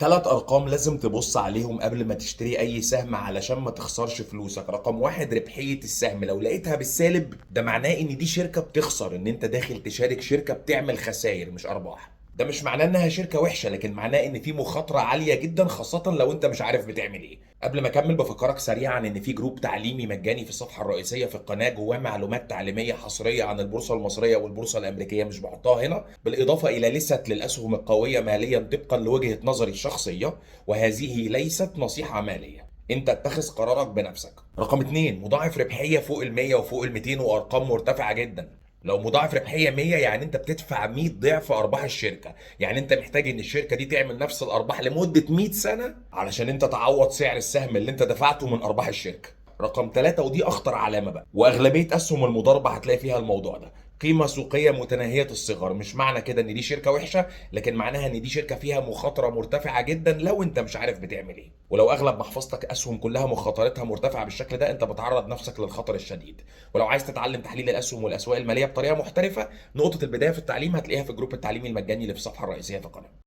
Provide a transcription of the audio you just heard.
3 أرقام لازم تبص عليهم قبل ما تشتري أي سهم علشان ما تخسرش فلوسك. رقم واحد، ربحية السهم. لو لقيتها بالسالب ده معناه إن دي شركة بتخسر، إن أنت داخل تشارك شركة بتعمل خسائر مش أرباح. ده مش معناه إنها شركة وحشة، لكن معناه إن في مخاطرة عالية جدا، خاصة لو أنت مش عارف بتعمل إيه. قبل ما أكمل بفكرك سريعا إن في جروب تعليمي مجاني في الصفحة الرئيسية في القناة، جواه معلومات تعليمية حصرية عن البورصة المصرية والبورصة الأمريكية مش بحطها هنا، بالإضافة إلى لست للأسهم القوية ماليا طبقا لوجهة نظري الشخصية، وهذه ليست نصيحة مالية. انت اتخذ قرارك بنفسك. رقم اتنين، مضاعف ربحية فوق ال 100 وفوق ال 200 وارقام مرتفعة جدا. لو مضاعف ربحية 100 يعني انت بتدفع 100 ضعف ارباح الشركة، يعني انت محتاج ان الشركة دي تعمل نفس الارباح لمدة 100 سنة علشان انت تعوض سعر السهم اللي انت دفعته من ارباح الشركة. رقم ثلاثة، ودي أخطر علامة بقى، وأغلبية أسهم المضاربة هتلاقي فيها الموضوع ده: قيمة سوقية متناهية الصغر. مش معنى كده إن دي شركة وحشة، لكن معناها إن دي شركة فيها مخاطرة مرتفعة جدا لو أنت مش عارف بتعمل إيه. ولو أغلب محفظتك أسهم كلها مخاطرتها مرتفعة بالشكل ده، أنت بتعرض نفسك للخطر الشديد. ولو عايز تتعلم تحليل الأسهم والأسواق المالية بطريقة محترفة، نقطة البداية في التعليم هتلاقيها في الجروب التعليمي المجاني اللي في الصفحة الرئيسية في القناة.